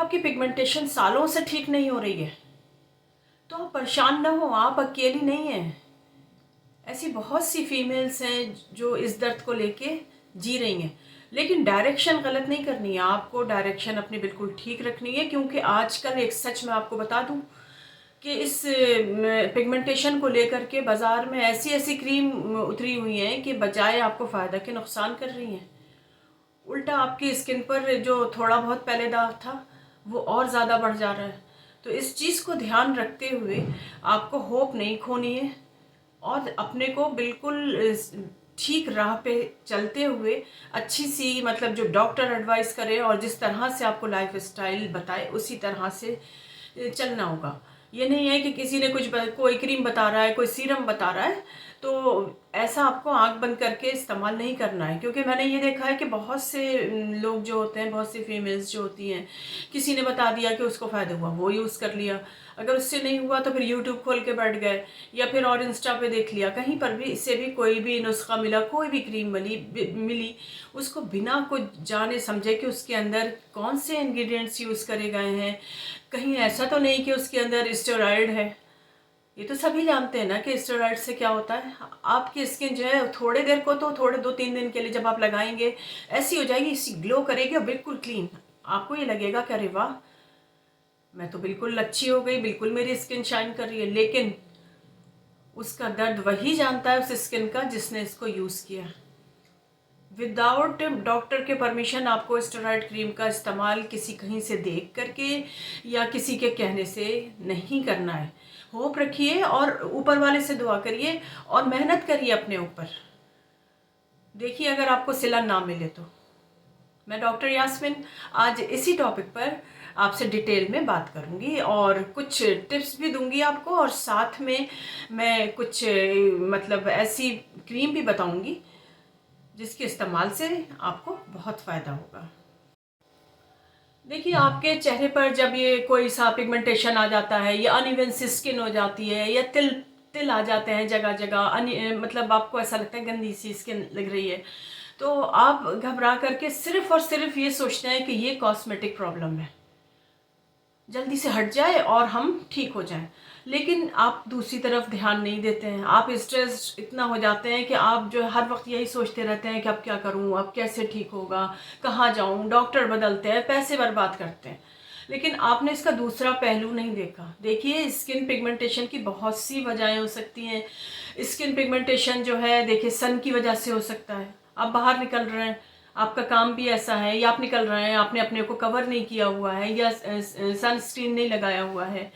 आपकी पिगमेंटेशन सालों से ठीक नहीं हो रही है तो आप परेशान ना हो, आप अकेली नहीं हैं। ऐसी बहुत सी फीमेल्स हैं जो इस दर्द को लेके जी रही हैं, लेकिन डायरेक्शन गलत नहीं करनी है। आपको डायरेक्शन अपनी बिल्कुल ठीक रखनी है, क्योंकि आजकल एक सच मैं आपको बता दूं कि इस पिगमेंटेशन को लेकर के बाज़ार में ऐसी ऐसी क्रीम उतरी हुई हैं कि बजाय आपको फ़ायदा के नुकसान कर रही हैं। उल्टा आपकी स्किन पर जो थोड़ा बहुत पहले दाग था वो और ज़्यादा बढ़ जा रहा है। तो इस चीज़ को ध्यान रखते हुए आपको होप नहीं खोनी है और अपने को बिल्कुल ठीक राह पे चलते हुए अच्छी सी मतलब जो डॉक्टर एडवाइस करे और जिस तरह से आपको लाइफ स्टाइल बताए उसी तरह से चलना होगा। ये नहीं है कि किसी ने कोई क्रीम बता रहा है, कोई सीरम बता रहा है तो ऐसा आपको आंख बंद करके इस्तेमाल नहीं करना है। क्योंकि मैंने ये देखा है कि बहुत से लोग जो होते हैं, बहुत सी फीमेल्स जो होती हैं, किसी ने बता दिया कि उसको फ़ायदा हुआ वो यूज़ कर लिया, अगर उससे नहीं हुआ तो फिर यूट्यूब खोल के बैठ गए या फिर और इंस्टा पे देख लिया, कहीं पर भी इससे भी कोई भी नुस्खा मिला, कोई भी क्रीम मिली उसको बिना कुछ जाने समझे कि उसके अंदर कौन से इंग्रेडिएंट्स यूज़ करे गए हैं। कहीं ऐसा तो नहीं कि उसके अंदर स्टेरॉयड है। ये तो सभी जानते हैं ना कि स्टेरॉयड से क्या होता है। आपकी स्किन जो है थोड़े देर को तो थोड़े 2-3 दिन के लिए जब आप लगाएंगे ऐसी हो जाएगी, इसी ग्लो करेगी और बिल्कुल क्लीन। आपको ये लगेगा कि अरे वाह, मैं तो बिल्कुल अच्छी हो गई, बिल्कुल मेरी स्किन शाइन कर रही है। लेकिन उसका दर्द वही जानता है उस स्किन का जिसने इसको यूज़ किया। विदाउट डॉक्टर के परमिशन आपको स्टेरॉयड क्रीम का इस्तेमाल किसी कहीं से देख करके या किसी के कहने से नहीं करना है। होप रखिए और ऊपर वाले से दुआ करिए और मेहनत करिए अपने ऊपर। देखिए अगर आपको सिला ना मिले तो। मैं डॉक्टर यास्मिन आज इसी टॉपिक पर आपसे डिटेल में बात करूंगी और कुछ टिप्स भी दूंगी आपको, और साथ में मैं कुछ मतलब ऐसी क्रीम भी बताऊंगी जिसके इस्तेमाल से आपको बहुत फ़ायदा होगा। देखिए आपके चेहरे पर जब ये कोई सा पिगमेंटेशन आ जाता है या अनइवन सी स्किन हो जाती है या तिल तिल आ जाते हैं जगह जगह, मतलब आपको ऐसा लगता है गंदी सी स्किन लग रही है, तो आप घबरा करके सिर्फ और सिर्फ ये सोचते हैं कि ये कॉस्मेटिक प्रॉब्लम है, जल्दी से हट जाए और हम ठीक हो जाएं। लेकिन आप दूसरी तरफ ध्यान नहीं देते हैं। आप स्ट्रेस इतना हो जाते हैं कि आप जो हर वक्त यही सोचते रहते हैं कि अब क्या करूं, अब कैसे ठीक होगा, कहाँ जाऊं, डॉक्टर बदलते हैं, पैसे बर्बाद करते हैं। लेकिन आपने इसका दूसरा पहलू नहीं देखा। देखिए स्किन पिगमेंटेशन की बहुत सी वजहें हो सकती हैं। स्किन पिगमेंटेशन जो है देखिए सन की वजह से हो सकता है। आप बाहर निकल रहे हैं, आपका काम भी ऐसा है, या आप निकल रहे हैं आपने अपने को कवर नहीं किया हुआ है या सनस्क्रीन नहीं लगाया हुआ है,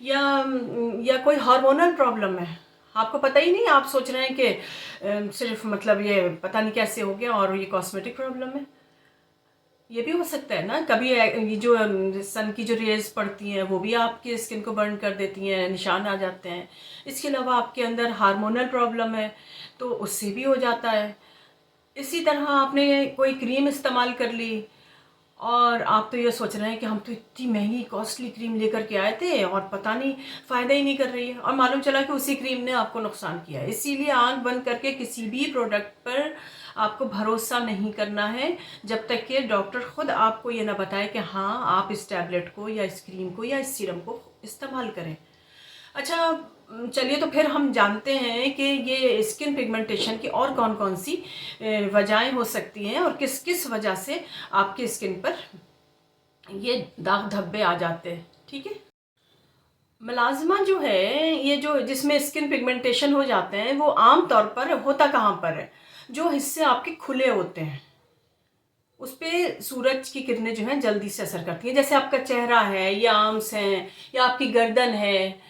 या कोई हार्मोनल प्रॉब्लम है, आपको पता ही नहीं, आप सोच रहे हैं कि सिर्फ मतलब ये पता नहीं कैसे हो गया और ये कॉस्मेटिक प्रॉब्लम है। ये भी हो सकता है ना, कभी ये जो सन की जो रेज पड़ती हैं वो भी आपकी स्किन को बर्न कर देती हैं, निशान आ जाते हैं। इसके अलावा आपके अंदर हार्मोनल प्रॉब्लम है तो उससे भी हो जाता है। इसी तरह आपने कोई क्रीम इस्तेमाल कर ली और आप तो ये सोच रहे हैं कि हम तो इतनी महंगी कॉस्टली क्रीम लेकर के आए थे और पता नहीं फ़ायदा ही नहीं कर रही है, और मालूम चला कि उसी क्रीम ने आपको नुकसान किया है। इसीलिए आंख बंद करके किसी भी प्रोडक्ट पर आपको भरोसा नहीं करना है जब तक कि डॉक्टर खुद आपको ये ना बताए कि हाँ आप इस टैबलेट को या इस क्रीम को या इस सीरम को इस्तेमाल करें। अच्छा चलिए, तो फिर हम जानते हैं कि ये स्किन पिगमेंटेशन की और कौन कौन सी वजहें हो सकती हैं और किस किस वजह से आपकी स्किन पर ये दाग धब्बे आ जाते हैं। ठीक है, मलाजमा जो है, ये जो जिसमें स्किन पिगमेंटेशन हो जाते हैं वो आम तौर पर होता कहाँ पर है, जो हिस्से आपके खुले होते हैं उस पर सूरज की किरणें जो हैं जल्दी से असर करती हैं। जैसे आपका चेहरा है या आर्म्स हैं या आपकी गर्दन है,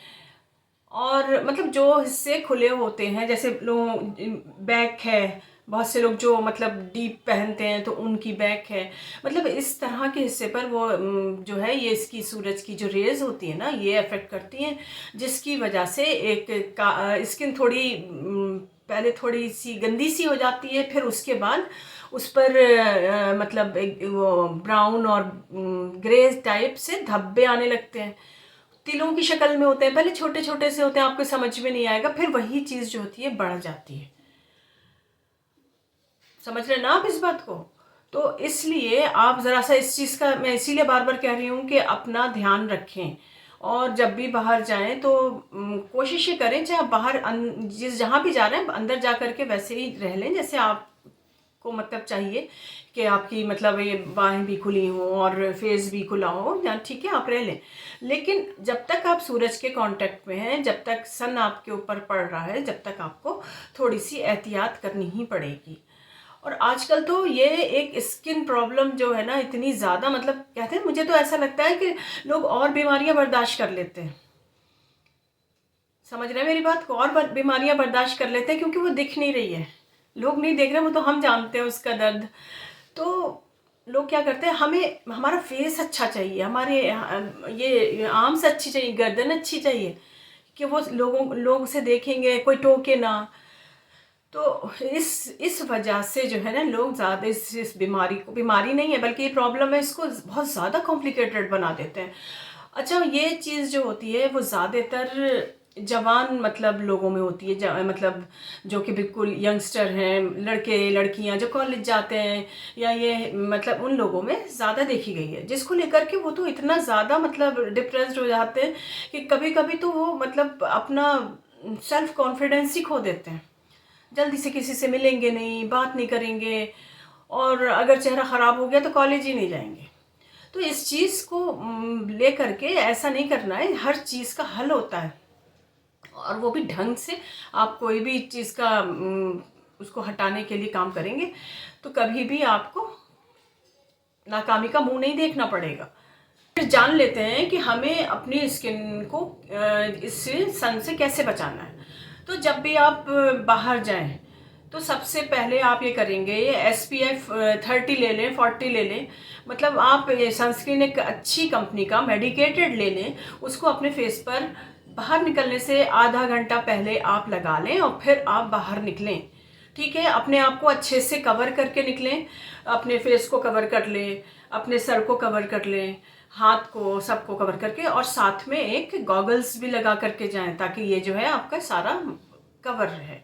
और मतलब जो हिस्से खुले होते हैं, जैसे लोग बैक है, बहुत से लोग जो मतलब डीप पहनते हैं तो उनकी बैक है, मतलब इस तरह के हिस्से पर वो जो है ये इसकी सूरज की जो रेज होती है ना ये अफेक्ट करती हैं, जिसकी वजह से एक स्किन थोड़ी पहले थोड़ी सी गंदी सी हो जाती है, फिर उसके बाद उस पर मतलब एक वो ब्राउन और ग्रे टाइप से धब्बे आने लगते हैं, तिलों की शक्ल में होते हैं। पहले छोटे छोटे से होते हैं, आपको समझ में नहीं आएगा, फिर वही चीज़ जो होती है बढ़ जाती है। समझ रहे ना आप इस बात को? तो इसलिए आप ज़रा सा इस चीज़ का, मैं इसीलिए बार बार कह रही हूँ कि अपना ध्यान रखें। और जब भी बाहर जाएं तो कोशिश ये करें, चाहे आप बाहर जिस जहाँ भी जा रहे हैं अंदर जा कर के वैसे ही रह लें जैसे आपको मतलब चाहिए, कि आपकी मतलब ये बाहें भी खुली हों और फेस भी खुला हो, या ठीक है आप रह लें। लेकिन जब तक आप सूरज के कांटेक्ट में हैं, जब तक सन आपके ऊपर पड़ रहा है, जब तक आपको थोड़ी सी एहतियात करनी ही पड़ेगी। और आजकल तो ये एक स्किन प्रॉब्लम जो है ना इतनी ज़्यादा, मतलब कहते हैं, मुझे तो ऐसा लगता है कि लोग और बीमारियां बर्दाश्त कर लेते हैं। समझ रहे हैं मेरी बात को? और बीमारियां बर्दाश्त कर लेते हैं क्योंकि वो दिख नहीं रही है, लोग नहीं देख रहे, वो तो हम जानते हैं उसका दर्द। तो लोग क्या करते हैं, हमें हमारा फेस अच्छा चाहिए, हमारे ये आर्म्स अच्छी चाहिए, गर्दन अच्छी चाहिए, कि वो लोग से देखेंगे कोई टोके ना। तो इस वजह से जो है ना लोग ज़्यादा इस बीमारी को, बीमारी नहीं है बल्कि ये प्रॉब्लम है, इसको बहुत ज़्यादा कॉम्प्लिकेटेड बना देते हैं। अच्छा, ये चीज़ जो होती है वो ज़्यादातर जवान मतलब लोगों में होती है, मतलब जो कि बिल्कुल यंगस्टर हैं, लड़के लड़कियां जो कॉलेज जाते हैं, या ये मतलब उन लोगों में ज़्यादा देखी गई है, जिसको लेकर के वो तो इतना ज़्यादा मतलब डिप्रेस्ड हो जाते हैं कि कभी कभी तो वो मतलब अपना सेल्फ कॉन्फिडेंस ही खो देते हैं, जल्दी से किसी से मिलेंगे नहीं, बात नहीं करेंगे, और अगर चेहरा ख़राब हो गया तो कॉलेज ही नहीं जाएंगे। तो इस चीज़ को लेकर के ऐसा नहीं करना है, हर चीज़ का हल होता है, और वो भी ढंग से। आप कोई भी चीज़ का उसको हटाने के लिए काम करेंगे तो कभी भी आपको नाकामी का मुंह नहीं देखना पड़ेगा। फिर जान लेते हैं कि हमें अपनी स्किन को इस सन से कैसे बचाना है। तो जब भी आप बाहर जाएं तो सबसे पहले आप ये करेंगे, SPF 30 ले लें, 40 ले लें, मतलब आप ये सनस्क्रीन एक अच्छी कंपनी का मेडिकेटेड ले लें, उसको अपने फेस पर बाहर निकलने से आधा घंटा पहले आप लगा लें और फिर आप बाहर निकलें। ठीक है, अपने आप को अच्छे से कवर करके निकलें, अपने फेस को कवर कर लें, अपने सर को कवर कर लें, हाथ को, सबको कवर करके, और साथ में एक गॉगल्स भी लगा करके जाएं ताकि ये जो है आपका सारा कवर रहे।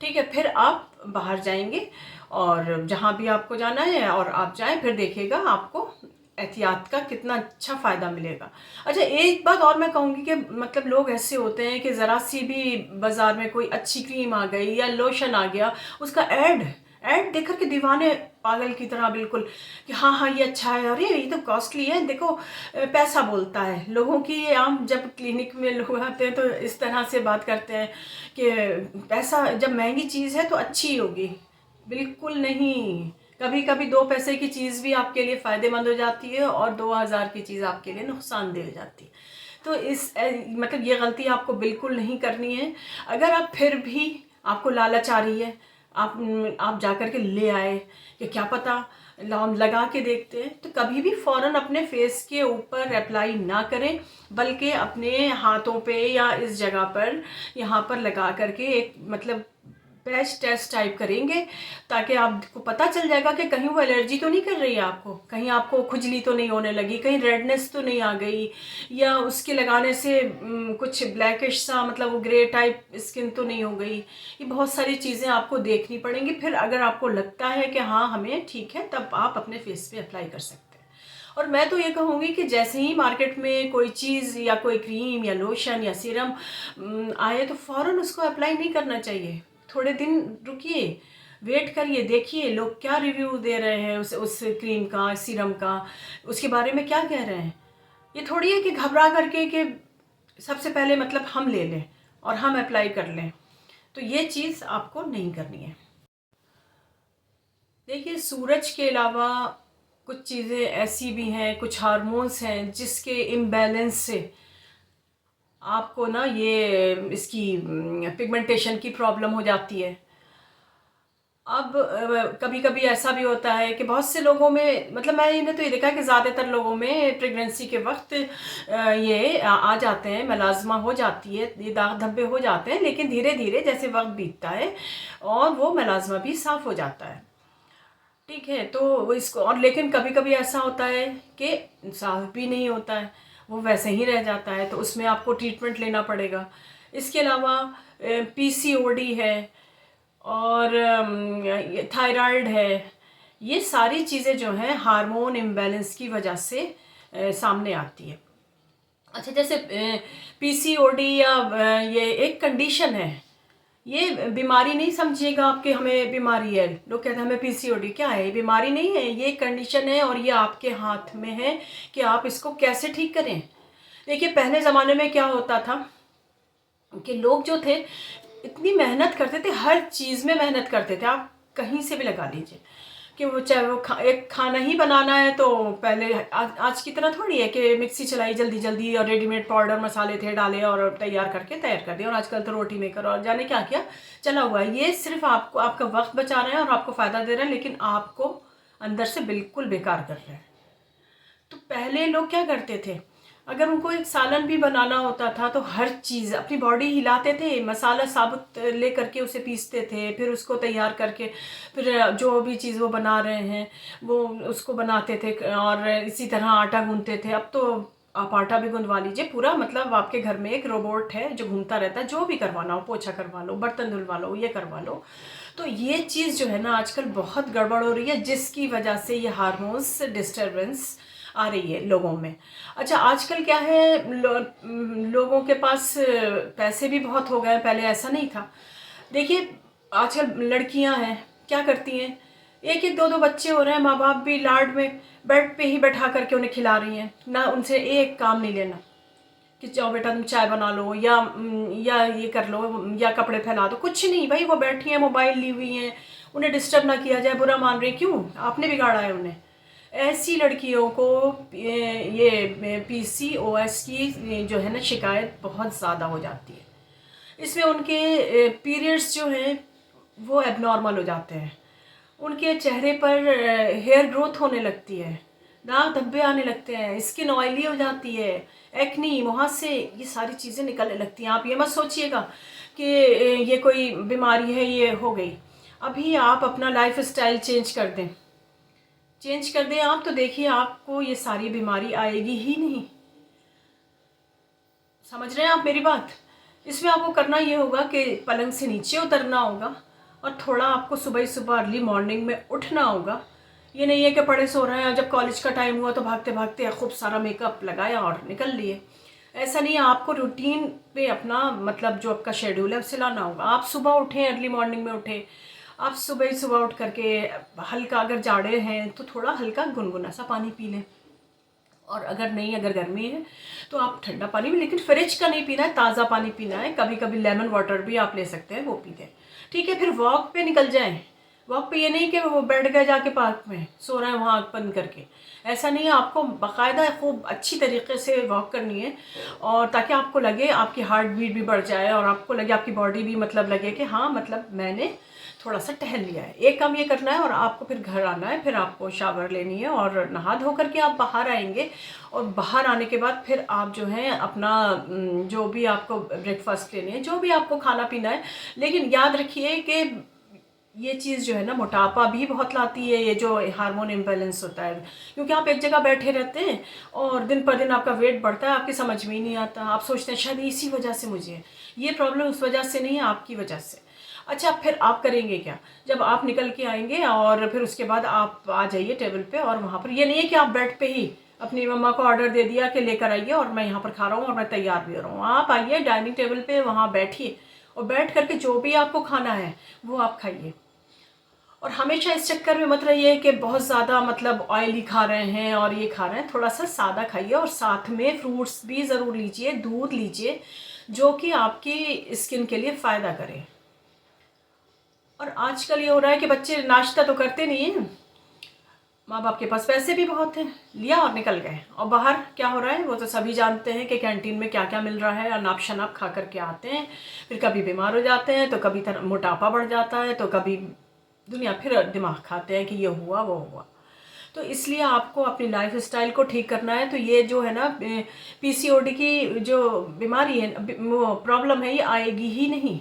ठीक है, फिर आप बाहर जाएंगे और जहाँ भी आपको जाना है और आप जाएं, फिर देखिएगा आपको एहतियात का कितना अच्छा फ़ायदा मिलेगा। अच्छा, एक बात और मैं कहूँगी कि मतलब लोग ऐसे होते हैं कि ज़रा सी भी बाज़ार में कोई अच्छी क्रीम आ गई या लोशन आ गया, उसका ऐड देख कर के दीवाने पागल की तरह बिल्कुल, कि हाँ हाँ ये अच्छा है, अरे ये तो कॉस्टली है, देखो पैसा बोलता है। लोगों की ये आम, जब क्लिनिक में लोग आते हैं तो इस तरह से बात करते हैं कि पैसा, जब महंगी चीज़ है तो अच्छी होगी। बिल्कुल नहीं, कभी कभी 2 पैसे की चीज़ भी आपके लिए फ़ायदेमंद हो जाती है और 2000 की चीज़ आपके लिए नुकसानदेह हो जाती है। तो मतलब ये गलती आपको बिल्कुल नहीं करनी है। अगर आप फिर भी, आपको लालच आ रही है, आप जा कर के ले आए कि क्या पता हम लगा के देखते हैं, तो कभी भी फ़ौरन अपने फेस के ऊपर अप्लाई ना करें, बल्कि अपने हाथों पे या इस जगह पर, यहाँ पर लगा करके एक मतलब पैच टेस्ट टाइप करेंगे, ताकि आपको पता चल जाएगा कि कहीं वो एलर्जी तो नहीं कर रही है आपको, कहीं आपको खुजली तो नहीं होने लगी, कहीं रेडनेस तो नहीं आ गई, या उसके लगाने से कुछ ब्लैकिश सा मतलब वो ग्रे टाइप स्किन तो नहीं हो गई। ये बहुत सारी चीज़ें आपको देखनी पड़ेंगी। फिर अगर आपको लगता है कि हाँ हमें ठीक है, तब आप अपने फेस पे अप्लाई कर सकते हैं। और मैं तो ये कहूँगी कि जैसे ही मार्केट में कोई चीज़ या कोई क्रीम या लोशन या सीरम आए तो फ़ौरन उसको अप्लाई नहीं करना चाहिए। थोड़े दिन रुकिए, वेट करिए, देखिए लोग क्या रिव्यू दे रहे हैं उस क्रीम का, सीरम का, उसके बारे में क्या कह रहे हैं। ये थोड़ी है कि घबरा करके कि सबसे पहले मतलब हम ले लें और हम अप्लाई कर लें, तो ये चीज़ आपको नहीं करनी है। देखिए, सूरज के अलावा कुछ चीज़ें ऐसी भी हैं, कुछ हार्मोन्स हैं जिसके इम्बैलेंस से आपको ना ये इसकी पिगमेंटेशन की प्रॉब्लम हो जाती है। अब कभी कभी ऐसा भी होता है कि बहुत से लोगों में, मतलब मैंने तो ये देखा है कि ज़्यादातर लोगों में प्रेगनेंसी के वक्त ये आ जाते हैं, मेलाज़्मा हो जाती है, ये दाग धब्बे हो जाते हैं, लेकिन धीरे धीरे जैसे वक्त बीतता है और वो मेलाज़्मा भी साफ़ हो जाता है। ठीक है, तो इसको, और लेकिन कभी कभी ऐसा होता है कि साफ़ भी नहीं होता है, वो वैसे ही रह जाता है, तो उसमें आपको ट्रीटमेंट लेना पड़ेगा। इसके अलावा PCOD है, और थायराइड है, ये सारी चीज़ें जो हैं हार्मोन इम्बैलेंस की वजह से सामने आती है। अच्छा, जैसे पीसीओडी या ये एक कंडीशन है, ये बीमारी नहीं समझिएगा आपके हमें बीमारी है। लोग कहते हैं हमें पीसीओडी, क्या है? ये बीमारी नहीं है, ये एक कंडीशन है और ये आपके हाथ में है कि आप इसको कैसे ठीक करें। देखिए, पहले ज़माने में क्या होता था कि लोग जो थे इतनी मेहनत करते थे, हर चीज़ में मेहनत करते थे। आप कहीं से भी लगा लीजिए कि वो चाहे वो एक खाना ही बनाना है तो पहले आज की तरह थोड़ी है कि मिक्सी चलाई जल्दी जल्दी और रेडीमेड पाउडर मसाले थे डाले और तैयार कर दिया। और आजकल तो रोटी मेकर और जाने क्या क्या चला हुआ है। ये सिर्फ आपको आपका वक्त बचा रहे हैं और आपको फ़ायदा दे रहे हैं, लेकिन आपको अंदर से बिल्कुल बेकार कर रहे हैं। तो पहले लोग क्या करते थे, अगर उनको एक सालन भी बनाना होता था तो हर चीज़ अपनी बॉडी हिलाते थे, मसाला साबुत ले करके उसे पीसते थे, फिर उसको तैयार करके फिर जो भी चीज़ वो बना रहे हैं वो उसको बनाते थे और इसी तरह आटा गूंथते थे। अब तो आप आटा भी गूंदवा लीजिए पूरा, मतलब आपके घर में एक रोबोट है जो घूमता रहता है, जो भी करवाना हो, पोछा करवा लो, बर्तन धुलवा लो, ये करवा लो। तो ये चीज़ जो है ना आजकल बहुत गड़बड़ हो रही है, जिसकी वजह से ये हार्मोन्स डिस्टर्बेंस आ रही है लोगों में। अच्छा, आजकल क्या है, लोगों के पास पैसे भी बहुत हो गए, पहले ऐसा नहीं था। देखिए, आजकल लड़कियां हैं क्या करती हैं, एक एक दो दो बच्चे हो रहे हैं, माँ बाप भी लाड में बेड पे ही बैठा करके उन्हें खिला रही हैं, ना उनसे एक काम नहीं लेना कि जाओ बेटा तुम चाय बना लो या ये कर लो या कपड़े फैला दो, कुछ नहीं भाई। वो बैठी हैं, मोबाइल ली हुई हैं, उन्हें डिस्टर्ब ना किया जाए, बुरा मान रही हैं, क्यों? आपने बिगाड़ा है उन्हें। ऐसी लड़कियों को ये पीसीओएस की जो है ना शिकायत बहुत ज़्यादा हो जाती है। इसमें उनके पीरियड्स जो हैं वो एबनॉर्मल हो जाते हैं, उनके चेहरे पर हेयर ग्रोथ होने लगती है, दाग धब्बे आने लगते हैं, स्किन ऑयली हो जाती है, एक्नी, मुहासे, ये सारी चीज़ें निकलने लगती हैं। आप ये मत सोचिएगा कि ये कोई बीमारी है, ये हो गई। अभी आप अपना लाइफ स्टाइल चेंज कर दें आप, तो देखिए आपको ये सारी बीमारी आएगी ही नहीं। समझ रहे हैं आप मेरी बात? इसमें आपको करना ये होगा कि पलंग से नीचे उतरना होगा और थोड़ा आपको सुबह सुबह अर्ली मॉर्निंग में उठना होगा। ये नहीं है कि पड़े सो रहे हैं, जब कॉलेज का टाइम हुआ तो भागते भागते खूब सारा मेकअप लगाया और निकल लिए। ऐसा नहीं है, आपको रूटीन पे अपना मतलब जो आपका शेड्यूल है उसे लाना होगा। आप सुबह उठें, अर्ली मॉर्निंग में उठें, आप सुबह ही सुबह उठ करके हल्का, अगर जाड़े हैं तो थोड़ा हल्का गुनगुना सा पानी पी लें, और अगर गर्मी है तो आप ठंडा पानी भी, लेकिन फ्रिज का नहीं पीना है, ताज़ा पानी पीना है। कभी कभी लेमन वाटर भी आप ले सकते हैं, वो पी दें, ठीक है। फिर वॉक पे निकल जाएं। वॉक पे ये नहीं कि वो बैठ गए जाके पार्क में सो रहे हैं वहाँ आँख बंद करके, ऐसा नहीं है। आपको बाकायदा खूब अच्छी तरीके से वॉक करनी है, और ताकि आपको लगे, आपकी हार्ट बीट भी बढ़ जाए और आपको लगे, आपकी बॉडी भी मतलब लगे कि हाँ मतलब मैंने थोड़ा सा टहल लिया है। एक काम ये करना है और आपको फिर घर आना है, फिर आपको शावर लेनी है और नहा धो करके आप बाहर आएंगे। और बाहर आने के बाद फिर आप जो है अपना जो भी आपको ब्रेकफास्ट लेनी है, जो भी आपको खाना पीना है, लेकिन याद रखिए कि ये चीज़ जो है ना मोटापा भी बहुत लाती है, ये जो हार्मोन इम्बैलेंस होता है। क्योंकि आप एक जगह बैठे रहते हैं और दिन पर दिन आपका वेट बढ़ता है, आपकी समझ में ही नहीं आता, आप सोचते हैं शायद इसी वजह से मुझे है। ये प्रॉब्लम उस वजह से नहीं है, आपकी वजह से। अच्छा, फिर आप करेंगे क्या? जब आप निकल के आएंगे और फिर उसके बाद आप आ जाइए टेबल पे, और वहाँ पर ये नहीं है कि आप बेड पे ही अपनी मम्मा को ऑर्डर दे दिया कि लेकर आइए और मैं यहाँ पर खा रहा हूँ और मैं तैयार भी हो रहा हूँ। आप आइए डाइनिंग टेबल पे, वहाँ बैठिए और बैठ करके जो भी आपको खाना है वो आप खाइए। और हमेशा इस चक्कर में मत रहिए कि बहुत ज़्यादा मतलब ऑयली खा रहे हैं और ये खा रहे हैं। थोड़ा सा सादा खाइए और साथ में फ्रूट्स भी ज़रूर लीजिए, दूध लीजिए, जो कि आपकी स्किन के लिए फ़ायदा करे। और आजकल ये हो रहा है कि बच्चे नाश्ता तो करते नहीं हैं, माँ बाप के पास पैसे भी बहुत हैं, लिया और निकल गए। और बाहर क्या हो रहा है वो तो सभी जानते हैं कि कैंटीन में क्या क्या मिल रहा है, अनाप शनाप खा करके आते हैं, फिर कभी बीमार हो जाते हैं, तो कभी मोटापा बढ़ जाता है, तो कभी दुनिया फिर दिमाग खाते हैं कि ये हुआ वो हुआ। तो इसलिए आपको अपनी लाइफ स्टाइल को ठीक करना है। तो ये जो है ना पीसीओडी की जो बीमारी है, वो प्रॉब्लम है, ये आएगी ही नहीं।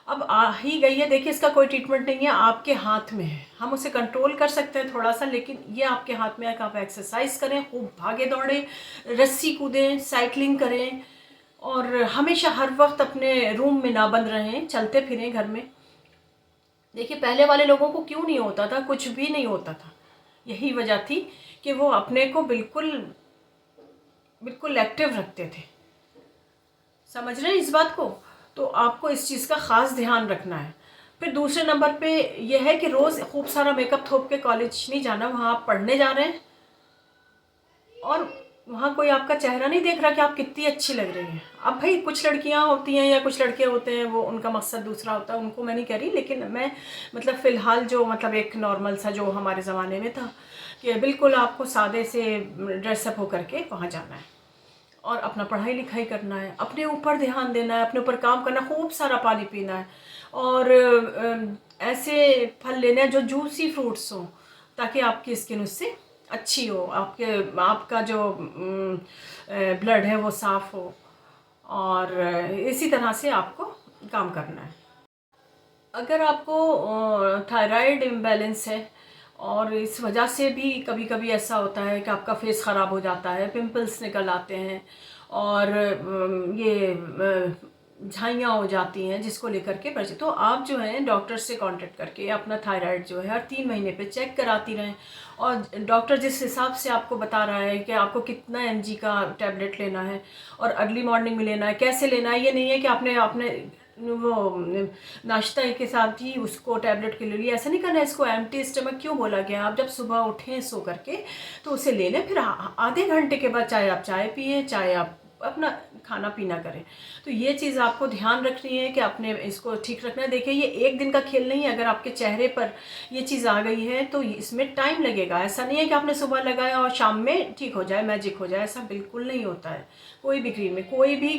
अब आ ही गई है, देखिए इसका कोई ट्रीटमेंट नहीं है, आपके हाथ में है। हम उसे कंट्रोल कर सकते हैं थोड़ा सा, लेकिन ये आपके हाथ में है कि आप एक्सरसाइज करें, खूब भागे दौड़ें, रस्सी कूदें, साइकिलिंग करें, और हमेशा हर वक्त अपने रूम में ना बंद रहें, चलते फिरें घर में। देखिए पहले वाले लोगों को क्यों नहीं होता था, कुछ भी नहीं होता था। यही वजह थी कि वो अपने को बिल्कुल बिल्कुल एक्टिव रखते थे। समझ रहे हैं इस बात को? तो आपको इस चीज़ का ख़ास ध्यान रखना है। फिर दूसरे नंबर पे यह है कि रोज़ खूब सारा मेकअप थोप के कॉलेज नहीं जाना। वहाँ आप पढ़ने जा रहे हैं और वहाँ कोई आपका चेहरा नहीं देख रहा कि आप कितनी अच्छी लग रही हैं। अब भाई कुछ लड़कियाँ होती हैं या कुछ लड़के होते हैं, वो उनका मकसद दूसरा होता है, उनको मैं नहीं कह रही, लेकिन मैं मतलब फ़िलहाल जो मतलब एक नॉर्मल सा जो हमारे ज़माने में था कि बिल्कुल आपको सादे से ड्रेसअप होकर के वहाँ जाना है और अपना पढ़ाई लिखाई करना है, अपने ऊपर ध्यान देना है, अपने ऊपर काम करना, खूब सारा पानी पीना है और ऐसे फल लेने हैं जो जूसी फ्रूट्स हों, ताकि आपकी स्किन उससे अच्छी हो, आपका जो ब्लड है वो साफ़ हो। और इसी तरह से आपको काम करना है। अगर आपको थायराइड इम्बैलेंस है और इस वजह से भी कभी कभी ऐसा होता है कि आपका फेस ख़राब हो जाता है, पिंपल्स निकल आते हैं और ये झाइयाँ हो जाती हैं, जिसको लेकर के बचे, तो आप जो है डॉक्टर से कांटेक्ट करके अपना थायराइड जो है हर 3 महीने पे चेक कराती रहें। और डॉक्टर जिस हिसाब से आपको बता रहा है कि आपको कितना mg का टैबलेट लेना है और अर्ली मॉर्निंग में लेना है, कैसे लेना है, ये नहीं है कि आपने आपने वो नाश्ता के साथ ही उसको टैबलेट के ले लिया। ऐसा नहीं करना है। इसको एम्प्टी स्टमक क्यों बोला गया? आप जब सुबह उठें सो करके तो उसे ले लें, फिर आधे घंटे के बाद चाहे आप चाय पिए, चाहे आप अपना खाना पीना करें। तो ये चीज़ आपको ध्यान रखनी है कि आपने इसको ठीक रखना है। देखिए ये एक दिन का खेल नहीं है। अगर आपके चेहरे पर ये चीज़ आ गई है तो इसमें टाइम लगेगा। ऐसा नहीं है कि आपने सुबह लगाया और शाम में ठीक हो जाए, मैजिक हो जाए, ऐसा बिल्कुल नहीं होता है। कोई भी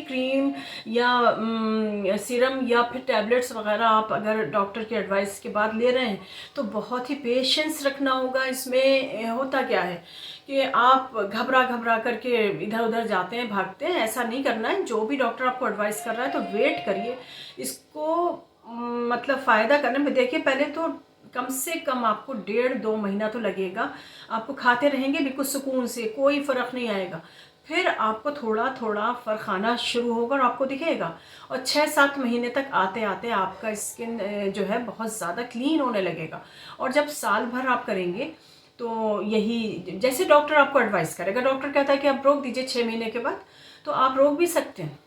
क्रीम या सीरम या फिर टैबलेट्स वगैरह आप अगर डॉक्टर की एडवाइस के बाद ले रहे हैं तो बहुत ही पेशेंस रखना होगा। इसमें होता क्या है कि आप घबरा घबरा करके इधर उधर जाते हैं, भागते हैं, ऐसा नहीं करना है। जो भी डॉक्टर आपको एडवाइस कर रहा है तो वेट करिए। इसको मतलब फ़ायदा करने में देखिए पहले तो कम से कम आपको 1.5-2 महीना तो लगेगा। आपको खाते रहेंगे बिल्कुल सुकून से, कोई फ़र्क नहीं आएगा। फिर आपको थोड़ा थोड़ा फ़र्क आना शुरू होगा और आपको दिखेगा। और 6-7 महीने तक आते आते आपका स्किन जो है बहुत ज़्यादा क्लीन होने लगेगा। और जब साल भर आप करेंगे तो यही जैसे डॉक्टर आपको एडवाइस करेगा। डॉक्टर कहता है कि आप रोक दीजिए 6 महीने के बाद, तो आप रोक भी सकते हैं।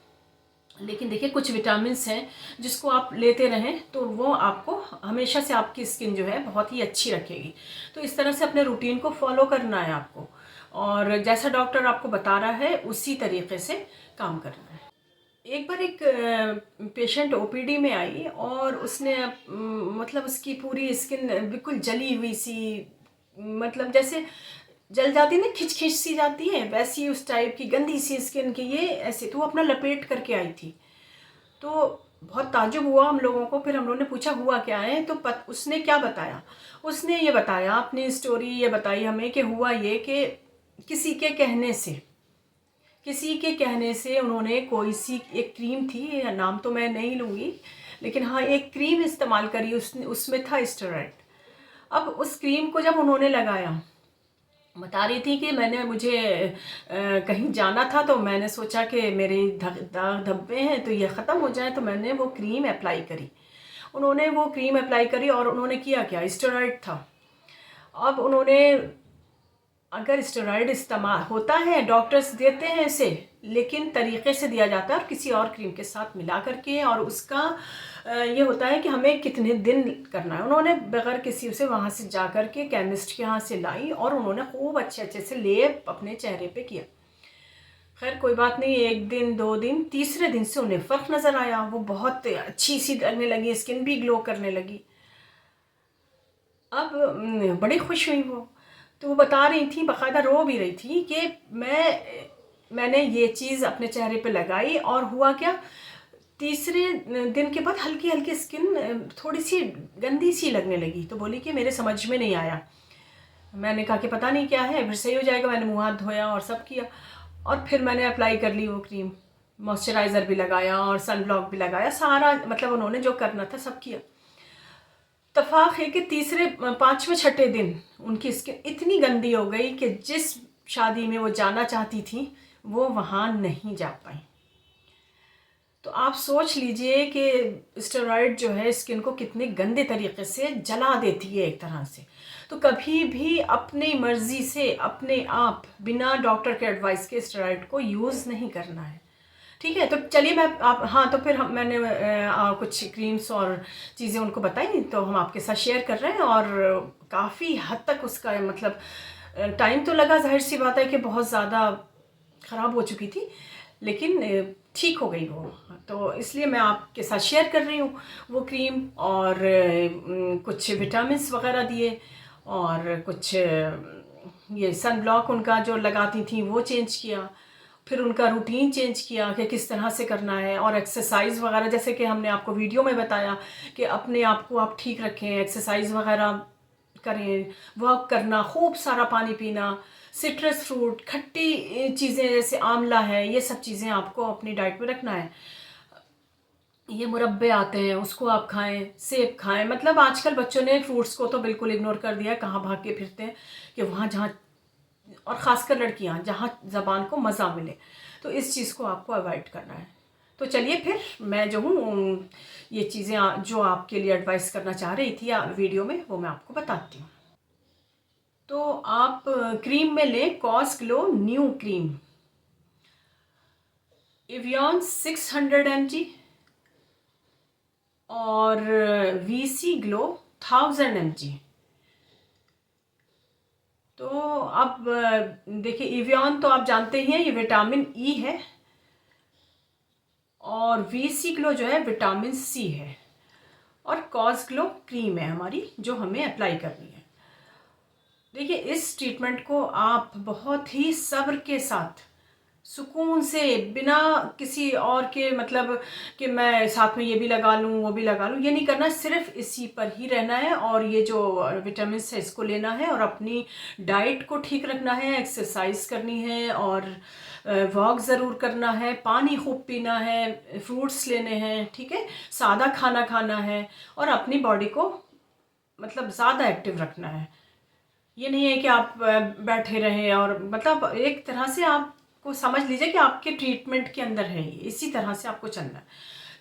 लेकिन देखिए कुछ विटामिन्स हैं जिसको आप लेते रहें तो वो आपको हमेशा से आपकी स्किन जो है बहुत ही अच्छी रखेगी। तो इस तरह से अपने रूटीन को फॉलो करना है आपको और जैसा डॉक्टर आपको बता रहा है उसी तरीके से काम करना है। एक बार एक पेशेंट ओपीडी में आई और उसने मतलब उसकी पूरी स्किन बिल्कुल जली हुई सी, मतलब जैसे जल जाती है ना, खिंच खिंच सी जाती है, वैसी उस टाइप की गंदी सी स्किन की, ये ऐसे तो वो अपना लपेट करके आई थी। तो बहुत ताज्जुब हुआ हम लोगों को। फिर हम लोगों ने पूछा हुआ क्या है, तो उसने क्या बताया, उसने ये बताया, अपनी स्टोरी ये बताई हमें कि हुआ ये कि किसी के कहने से उन्होंने कोई सी एक क्रीम थी, नाम तो मैं नहीं लूँगी, लेकिन हाँ एक क्रीम इस्तेमाल करी, उसमें था स्टेरॉइड। अब उस क्रीम को जब उन्होंने लगाया, बता रही थी कि मुझे कहीं जाना था तो मैंने सोचा कि मेरे दाग धब्बे हैं तो ये ख़त्म हो जाए, तो मैंने वो क्रीम अप्लाई करी। उन्होंने वो क्रीम अप्लाई करी और उन्होंने किया क्या, स्टेरॉइड था। अब उन्होंने, अगर स्टेरॉइड इस्तेमाल होता है, डॉक्टर्स देते हैं इसे, लेकिन तरीके से दिया जाता है और किसी और क्रीम के साथ मिला करके, और उसका ये होता है कि हमें कितने दिन करना है। उन्होंने बगैर किसी से वहाँ से जा कर के केमिस्ट के यहाँ से लाई और उन्होंने खूब अच्छे से लेप अपने चेहरे पे किया। खैर कोई बात नहीं, 1 दिन 2 दिन, तीसरे दिन से उन्हें फ़र्क नज़र आया। वो बहुत अच्छी सी लगने लगी, स्किन भी ग्लो करने लगी। अब बड़ी खुश हुई वो। तो वो बता रही थी, बाकायदा रो भी रही थी कि मैंने ये चीज़ अपने चेहरे पे लगाई और हुआ क्या, तीसरे दिन के बाद हल्की हल्की स्किन थोड़ी सी गंदी सी लगने लगी। तो बोली कि मेरे समझ में नहीं आया। मैंने कहा कि पता नहीं क्या है, फिर सही हो जाएगा। मैंने मुँह हाथ धोया और सब किया और फिर मैंने अप्लाई कर ली वो क्रीम, मॉइस्चराइज़र भी लगाया और सन ब्लॉक भी लगाया, सारा मतलब उन्होंने जो करना था सब किया। इत्तफाक है कि तीसरे 5वें 6ठे दिन उनकी स्किन इतनी गंदी हो गई कि जिस शादी में वो जाना चाहती थी वो वहाँ नहीं जा पाई। तो आप सोच लीजिए कि स्टेरॉइड जो है स्किन को कितने गंदे तरीके से जला देती है एक तरह से। तो कभी भी अपनी मर्ज़ी से अपने आप बिना डॉक्टर के एडवाइस के स्टेरॉइड को यूज़ नहीं करना है, ठीक है। तो चलिए मैं आप हाँ, तो फिर मैंने कुछ क्रीम्स और चीज़ें उनको बताई, तो हम आपके साथ शेयर कर रहे हैं। और काफ़ी हद तक उसका मतलब टाइम तो लगा, जाहिर सी बात है कि बहुत ज़्यादा ख़राब हो चुकी थी, लेकिन ठीक हो गई वो। तो इसलिए मैं आपके साथ शेयर कर रही हूँ वो क्रीम। और कुछ विटामिन्स वगैरह दिए, और कुछ ये सन ब्लॉक उनका जो लगाती थी वो चेंज किया। फिर उनका रूटीन चेंज किया कि किस तरह से करना है, और एक्सरसाइज वगैरह, जैसे कि हमने आपको वीडियो में बताया कि अपने आप को आप ठीक रखें, एक्सरसाइज वगैरह करें, वॉक करना, खूब सारा पानी पीना, सिट्रस फ्रूट, खट्टी चीज़ें जैसे आंवला है, ये सब चीज़ें आपको अपनी डाइट में रखना है। ये मुरब्बे आते हैं उसको आप खाएं, सेब खाएं। मतलब आजकल बच्चों ने फ्रूट्स को तो बिल्कुल इग्नोर कर दिया है, कहाँ भाग के फिरते हैं कि वहाँ जहाँ, और ख़ासकर लड़कियाँ, जहाँ ज़बान को मज़ा मिले। तो इस चीज़ को आपको अवॉइड करना है। तो चलिए फिर मैं जो हूँ ये चीज़ें जो आपके लिए एडवाइस करना चाह रही थी वीडियो में, वो मैं आपको बताती हूँ। तो आप क्रीम में लें cos glow new cream, avian 600 mg, और वीसी ग्लो 1000 mg। तो अब देखिए, एवियन तो आप जानते ही हैं, ये विटामिन ई है, और वीसी ग्लो जो है विटामिन सी है, और कॉस ग्लो क्रीम है हमारी जो हमें अप्लाई करनी है। देखिए, इस ट्रीटमेंट को आप बहुत ही सब्र के साथ, सुकून से, बिना किसी और के मतलब कि मैं साथ में ये भी लगा लूँ वो भी लगा लूँ, ये नहीं करना। सिर्फ इसी पर ही रहना है, और ये जो विटामिन है इसको लेना है, और अपनी डाइट को ठीक रखना है, एक्सरसाइज करनी है, और वॉक ज़रूर करना है, पानी खूब पीना है, फ्रूट्स लेने हैं, ठीक है, सादा खाना खाना है, और अपनी बॉडी को मतलब ज़्यादा एक्टिव रखना है। ये नहीं है कि आप बैठे रहें, और मतलब एक तरह से आपको समझ लीजिए कि आपके ट्रीटमेंट के अंदर है, ये इसी तरह से आपको चलना है।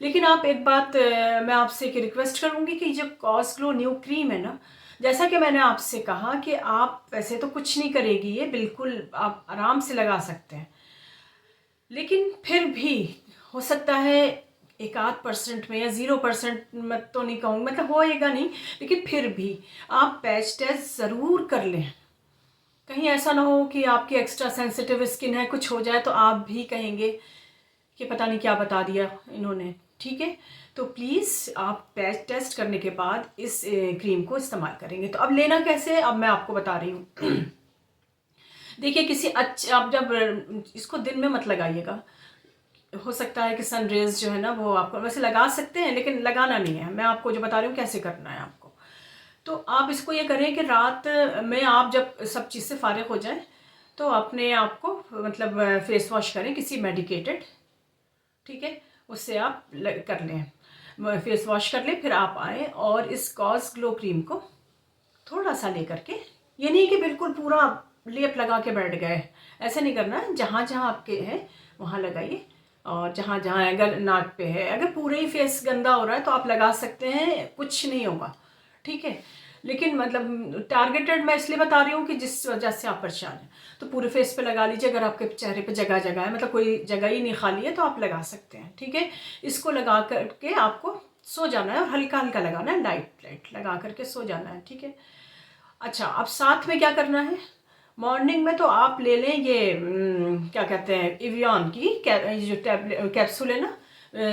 लेकिन आप एक बात मैं आपसे एक रिक्वेस्ट करूँगी कि जो कॉस ग्लो न्यू क्रीम है ना, जैसा कि मैंने आपसे कहा कि आप वैसे तो कुछ नहीं करेगी, ये बिल्कुल आप आराम से लगा सकते हैं, लेकिन फिर भी हो सकता है 1-8% में या 0%, मैं तो नहीं कहूँगी, मतलब होएगा नहीं, लेकिन फिर भी आप पैच टेस्ट ज़रूर कर लें। कहीं ऐसा ना हो कि आपकी एक्स्ट्रा सेंसिटिव स्किन है, कुछ हो जाए तो आप भी कहेंगे कि पता नहीं क्या बता दिया इन्होंने, ठीक है। तो प्लीज़ आप पैच टेस्ट करने के बाद इस क्रीम को इस्तेमाल करेंगे। तो अब लेना कैसे, अब मैं आपको बता रही हूँ। देखिए, किसी अच्छे, आप जब इसको दिन में मत लगाइएगा, हो सकता है कि सन रेज जो है ना वो आपको, वैसे लगा सकते हैं लेकिन लगाना नहीं है। मैं आपको जो बता रही हूँ कैसे करना है आपको। तो आप इसको ये करें कि रात में आप जब सब चीज़ से फारिग हो जाएं, तो अपने आप को मतलब फेस वॉश करें किसी मेडिकेटेड, ठीक है, उससे आप कर लें, फेस वॉश कर लें। फिर आप आएँ और इस कॉस ग्लो क्रीम को थोड़ा सा ले करके, ये नहीं कि बिल्कुल पूरा लेप लगा के बैठ गए, ऐसा नहीं करना है। जहाँ जहाँ आपके है वहाँ लगाइए, और जहाँ जहाँ अगर नाक पे है, अगर पूरे ही फेस गंदा हो रहा है तो आप लगा सकते हैं, कुछ नहीं होगा, ठीक है। लेकिन मतलब टारगेटेड मैं इसलिए बता रही हूँ कि जिस वजह से आप परेशान हैं, तो पूरे फेस पे लगा लीजिए। अगर आपके चेहरे पे जगह जगह है, मतलब कोई जगह ही नहीं खाली है, तो आप लगा सकते हैं, ठीक है। इसको लगा करके आपको सो जाना है, और हल्का हल्का लगाना है, लाइट लाइट लगा करके सो जाना है, ठीक है। अच्छा, अब साथ में क्या करना है, मॉर्निंग में तो आप ले लें ये क्या कहते हैं, एवियन की जो कैप्सूल है ना,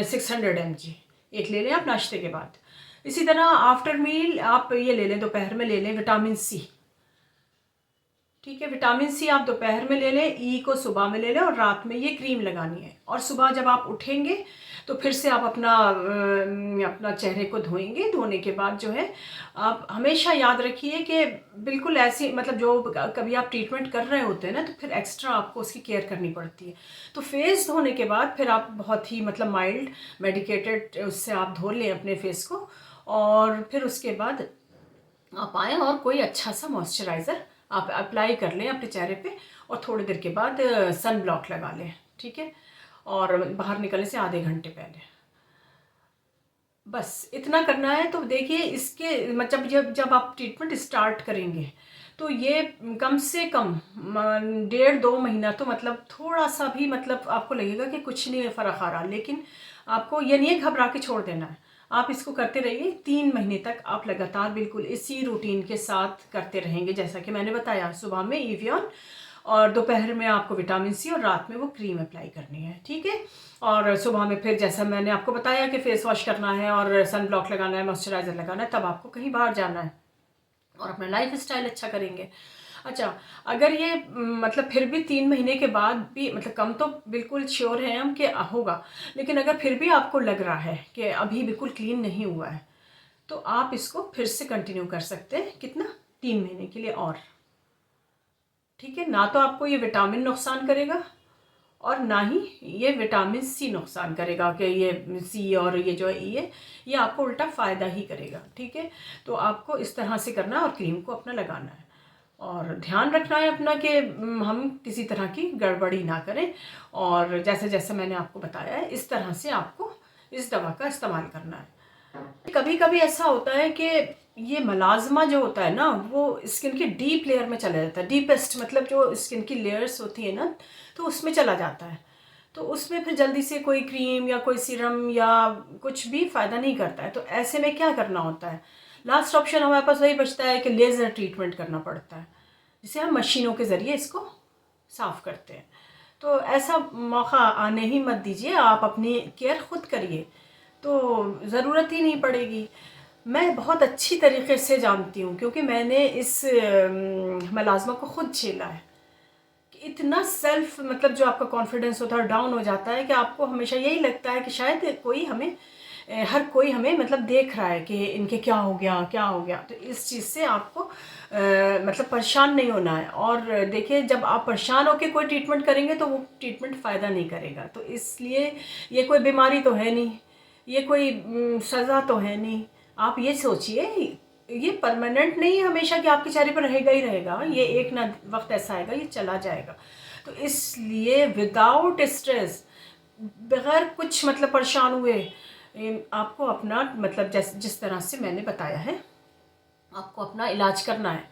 600 mg, एक ले लें आप नाश्ते के बाद। इसी तरह आफ्टर मील आप ये ले लें, दोपहर में ले लें विटामिन सी, ठीक है। विटामिन सी आप दोपहर में ले लें, ई को सुबह में ले लें, और रात में ये क्रीम लगानी है। और सुबह जब आप उठेंगे तो फिर से आप अपना चेहरे को धोएंगे। धोने के बाद जो है, आप हमेशा याद रखिए कि बिल्कुल ऐसी, मतलब जो कभी आप ट्रीटमेंट कर रहे होते हैं ना, तो फिर एक्स्ट्रा आपको उसकी केयर करनी पड़ती है। तो फेस धोने के बाद फिर आप बहुत ही मतलब माइल्ड मेडिकेटेड उससे आप धो लें अपने फेस को, और फिर उसके बाद आप आएँ और कोई अच्छा सा मॉइस्चराइज़र आप अप्लाई कर लें अपने चेहरे पे, और थोड़ी देर के बाद सन ब्लॉक लगा लें, ठीक है। और बाहर निकलने से आधे घंटे पहले, बस इतना करना है। तो देखिए इसके मतलब जब जब आप ट्रीटमेंट स्टार्ट करेंगे तो ये कम से कम 1.5-2 महीना तो मतलब थोड़ा सा भी मतलब आपको लगेगा कि कुछ नहीं फ़र्क आ रहा, लेकिन आपको ये नहीं है घबरा के छोड़ देना है। आप इसको करते रहिए, 3 महीने तक आप लगातार बिल्कुल इसी रूटीन के साथ करते रहेंगे, जैसा कि मैंने बताया। सुबह में एवियन और दोपहर में आपको विटामिन सी और रात में वो क्रीम अप्लाई करनी है, ठीक है। और सुबह में फिर जैसा मैंने आपको बताया कि फेस वॉश करना है और सन ब्लॉक लगाना है, मॉइस्चराइज़र लगाना है, तब आपको कहीं बाहर जाना है और अपना लाइफ स्टाइल अच्छा करेंगे। अच्छा, अगर ये मतलब फिर भी 3 महीने के बाद भी मतलब कम तो बिल्कुल श्योर हैं हम कि होगा, लेकिन अगर फिर भी आपको लग रहा है कि अभी बिल्कुल क्लीन नहीं हुआ है, तो आप इसको फिर से कंटिन्यू कर सकते हैं। कितना? 3 महीने के लिए और, ठीक है। ना तो आपको ये विटामिन नुकसान करेगा और ना ही ये विटामिन सी नुकसान करेगा कि ये सी और ये जो है ये आपको उल्टा फ़ायदा ही करेगा, ठीक है। तो आपको इस तरह से करना है और क्रीम को अपना लगाना है और ध्यान रखना है अपना कि हम किसी तरह की गड़बड़ी ना करें। और जैसे जैसे मैंने आपको बताया है इस तरह से आपको इस दवा का इस्तेमाल करना है। कभी कभी ऐसा होता है कि ये मलाजमा जो होता है ना वो स्किन के डीप लेयर में चला जाता है, डीपेस्ट मतलब जो स्किन की लेयर्स होती है ना, तो उसमें चला जाता है। तो उसमें फिर जल्दी से कोई क्रीम या कोई सीरम या कुछ भी फ़ायदा नहीं करता है। तो ऐसे में क्या करना होता है, लास्ट ऑप्शन हमारे पास वही बचता है कि लेज़र ट्रीटमेंट करना पड़ता है, जिसे हम मशीनों के ज़रिए इसको साफ़ करते हैं। तो ऐसा मौका आने ही मत दीजिए, आप अपनी केयर खुद करिए तो ज़रूरत ही नहीं पड़ेगी। मैं बहुत अच्छी तरीके से जानती हूँ क्योंकि मैंने इस मलाज़मा को खुद झेला है कि इतना सेल्फ मतलब जो आपका कॉन्फिडेंस होता है डाउन हो जाता है कि आपको हमेशा यही लगता है कि शायद कोई हमें हर कोई हमें मतलब देख रहा है कि इनके क्या हो गया क्या हो गया। तो इस चीज़ से आपको मतलब परेशान नहीं होना है। और देखिए जब आप परेशान होकर कोई ट्रीटमेंट करेंगे तो वो ट्रीटमेंट फ़ायदा नहीं करेगा। तो इसलिए ये कोई बीमारी तो है नहीं, ये कोई सज़ा तो है नहीं। आप ये सोचिए ये परमानेंट नहीं है हमेशा कि आपके चेहरे पर रहेगा ही रहेगा, ये एक ना वक्त ऐसा आएगा ये चला जाएगा। तो इसलिए विदाउट स्ट्रेस, बगैर कुछ मतलब परेशान हुए आपको अपना मतलब जिस तरह से मैंने बताया है आपको अपना इलाज करना है।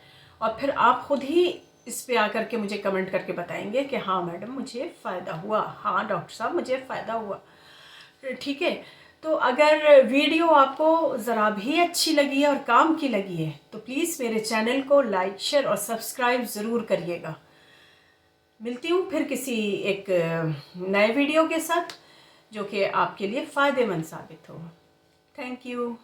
और फिर आप खुद ही इस पे आकर के मुझे कमेंट करके बताएंगे कि हाँ मैडम मुझे फ़ायदा हुआ, हाँ डॉक्टर साहब मुझे फ़ायदा हुआ, ठीक है। तो अगर वीडियो आपको ज़रा भी अच्छी लगी है और काम की लगी है तो प्लीज़ मेरे चैनल को लाइक शेयर और सब्सक्राइब ज़रूर करिएगा। मिलती हूँ फिर किसी एक नए वीडियो के साथ जो कि आपके लिए फ़ायदेमंद साबित हो। Thank you.